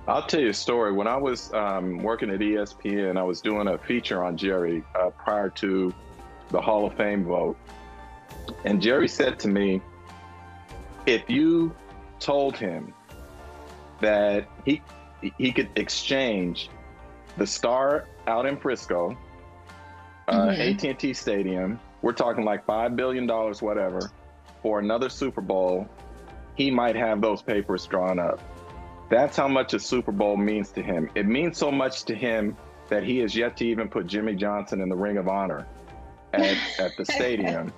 I'll tell you a story. When I was working at ESPN, I was doing a feature on Jerry prior to the Hall of Fame vote. And Jerry said to me, if you told him that he could exchange the star out in Frisco, AT&T Stadium, we're talking like $5 billion, whatever, for another Super Bowl, he might have those papers drawn up. That's how much a Super Bowl means to him. It means so much to him that he has yet to even put Jimmy Johnson in the Ring of Honor at the stadium.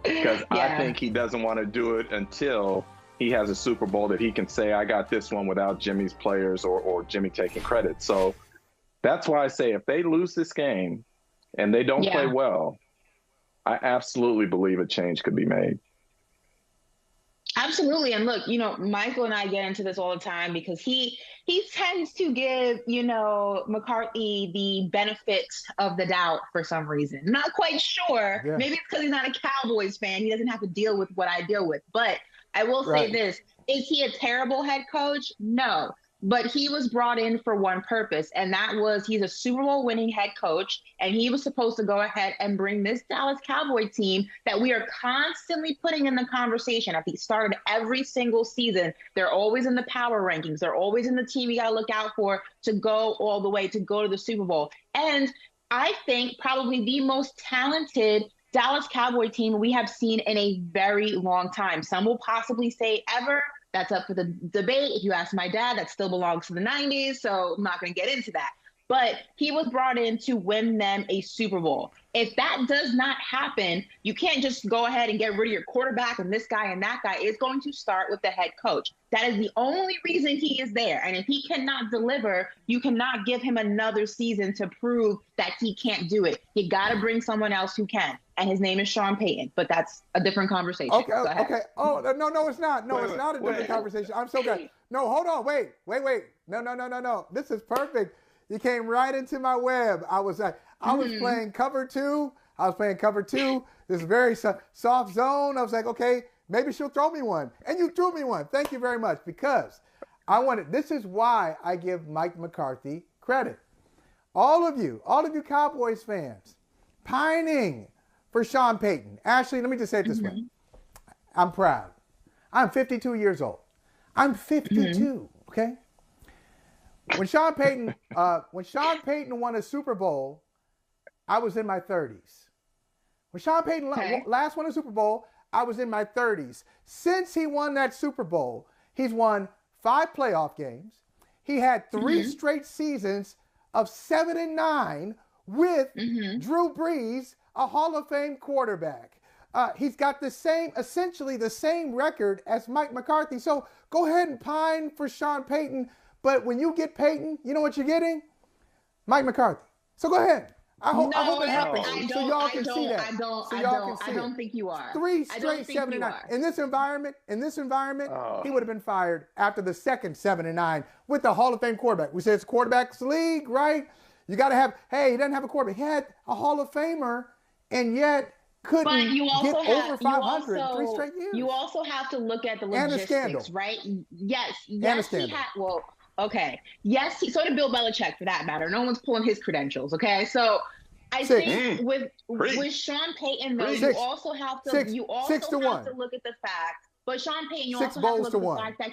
Because I think he doesn't want to do it until he has a Super Bowl that he can say, I got this one without Jimmy's players or Jimmy taking credit. So that's why I say if they lose this game and they don't play well, I absolutely believe a change could be made. Absolutely. And look, Michael and I get into this all the time because he tends to give, McCarthy the benefits of the doubt for some reason. Not quite sure. Yeah. Maybe it's because he's not a Cowboys fan. He doesn't have to deal with what I deal with. But I will say this. Is he a terrible head coach? No. But he was brought in for one purpose, and that was he's a Super Bowl winning head coach, and he was supposed to go ahead and bring this Dallas Cowboy team that we are constantly putting in the conversation at the start of every single season. They're always in the power rankings. They're always in the team you got to look out for to go all the way, to go to the Super Bowl. And I think probably the most talented Dallas Cowboy team we have seen in a very long time. Some will possibly say ever. That's up for the debate. If you ask my dad, that still belongs to the 90s, so I'm not going to get into that. But he was brought in to win them a Super Bowl. If that does not happen, you can't just go ahead and get rid of your quarterback and this guy and that guy. It's going to start with the head coach. That is the only reason he is there. And if he cannot deliver, you cannot give him another season to prove that he can't do it. You got to bring someone else who can. And his name is Sean Payton, but that's a different conversation. Okay. Oh, no, it's not. No, it's not a different conversation. I'm so good. No, hold on. Wait. No. This is perfect. You came right into my web. I was playing cover two. This is very soft zone. I was like, okay, maybe she'll throw me one. And you threw me one. Thank you very much, because this is why I give Mike McCarthy credit. All of you Cowboys fans, pining for Sean Payton. Ashley, let me just say it this way. I'm proud. I'm 52 years old. I'm 52, okay? When Sean Payton won a Super Bowl, I was in my 30s. When Sean Payton last won a Super Bowl, I was in my 30s. Since he won that Super Bowl, he's won 5 playoff games. He had 3 straight seasons of 7-9 with Drew Brees, a Hall of Fame quarterback. He's got essentially the same record as Mike McCarthy. So go ahead and pine for Sean Payton. But when you get Payton, you know what you're getting? Mike McCarthy. So go ahead. I hope it happens so y'all can see that. I don't think you are. 3 straight 7-9. In this environment, he would have been fired after the second 7-9 with the Hall of Fame quarterback. We say it's a quarterback's league, right? You got to have, he doesn't have a quarterback. He had a Hall of Famer, and yet couldn't get over 500 in 3 straight years. You also have to look at the logistics, right? Yes, he had, okay. Yes, so did Bill Belichick, for that matter. No one's pulling his credentials, okay? So I think with Sean Payton, though, you also have to look at the fact. But Sean Payton, you also have to look at the fact that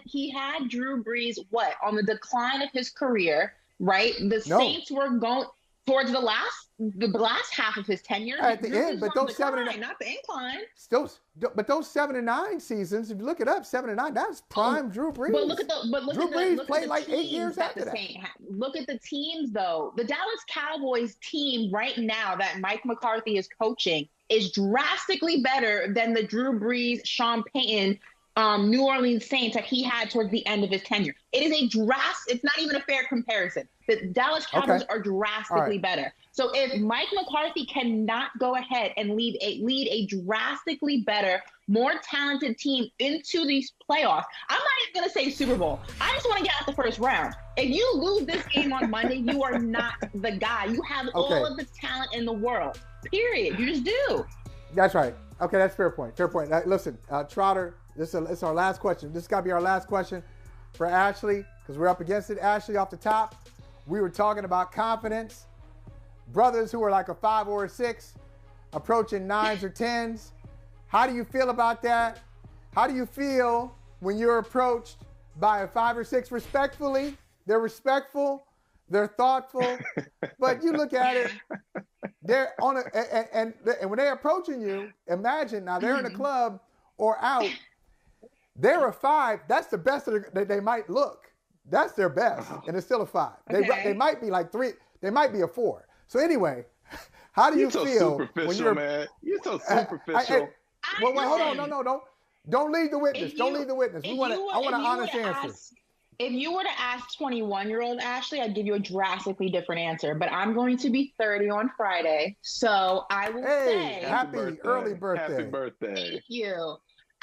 he had Drew Brees on the decline of his career, right? The Saints were going towards the last half of his tenure. At the end, but those 7-9, not the incline. But those 7-9 seasons, if you look it up, 7-9, that's prime Drew Brees. But Drew Brees played like 8 years after that. Look at the teams, though. The Dallas Cowboys team right now that Mike McCarthy is coaching is drastically better than the Drew Brees, Sean Payton, New Orleans Saints that he had towards the end of his tenure. It is it's not even a fair comparison. The Dallas Cowboys are drastically better. So if Mike McCarthy cannot go ahead and lead a drastically better, more talented team into these playoffs, I'm not even going to say Super Bowl. I just want to get out the first round. If you lose this game on Monday, you are not the guy. You have all of the talent in the world. Period. You just do. That's right. Okay, that's fair point. Listen, Trotter, this is our last question. This has got to be our last question for Ashley, because we're up against it. Ashley, off the top, we were talking about confidence. Brothers who are like a 5 or a 6, approaching 9s or 10s. How do you feel about that? How do you feel when you're approached by a 5 or 6 respectfully? They're respectful, they're thoughtful, but you look at it, they're on a, and when they're approaching you, imagine now they're in a club or out, they're a 5, that's the best that they might look. That's their best, and it's still a 5. Okay. They might be like 3, they might be a 4. So anyway, how do you feel when you're, man? You're so superficial. Well, wait, hold on, no, don't lead the witness. Don't lead the witness. I want an honest answer. If you were to ask 21-year-old Ashley, I'd give you a drastically different answer. But I'm going to be 30 on Friday, so I will say happy early birthday. Happy birthday. Thank you.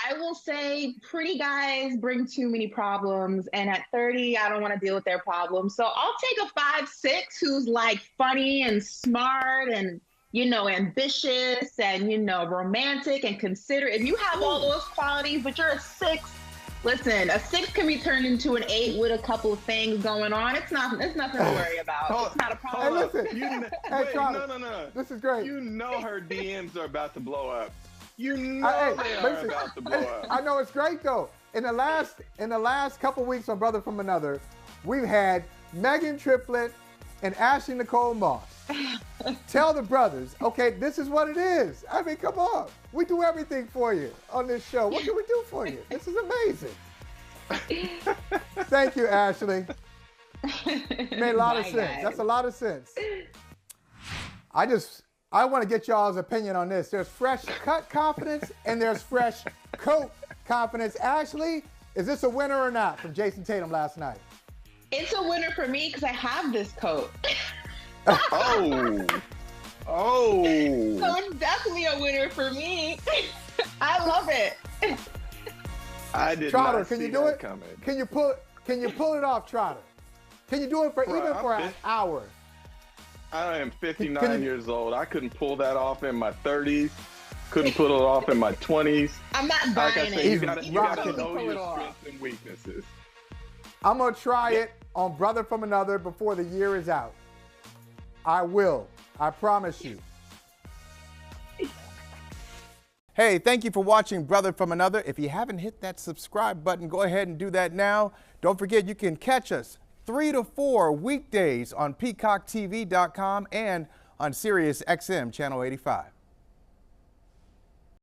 I will say pretty guys bring too many problems, and at 30, I don't want to deal with their problems. So I'll take a 5'6" who's like funny and smart and, you know, ambitious and, you know, romantic and considerate. If you have all those qualities, but you're a 6, listen, a 6 can be turned into an 8 with a couple of things going on. It's nothing to worry about. It's not a problem. Hey, listen. No. This is great. You know her DMs are about to blow up. You know they are about to blow up. I know it's great though. In the last couple weeks on Brother From Another, we've had Megan Triplett and Ashley Nicole Moss. Tell the brothers, okay, this is what it is. I mean, come on. We do everything for you on this show. What can we do for you? This is amazing. Thank you, Ashley. It made a lot of sense. Guys. That's a lot of sense. I want to get y'all's opinion on this. There's fresh cut confidence and there's fresh coat confidence. Ashley, is this a winner or not from Jason Tatum last night? It's a winner for me because I have this coat. Oh. So it's definitely a winner for me. I love it. I did Trotter, not can see you do that it? coming. Can you pull it off, Trotter? Can you do it for an hour? I am 59 years old. I couldn't pull that off in my 30s. Couldn't pull it off in my 20s. I'm not buying like I said, it. you gotta know your strengths and weaknesses. I'm going to try it on Brother From Another before the year is out. I will. I promise you. Hey, thank you for watching Brother From Another. If you haven't hit that subscribe button, go ahead and do that now. Don't forget, you can catch us 3 to 4 weekdays on PeacockTV.com and on Sirius XM Channel 85.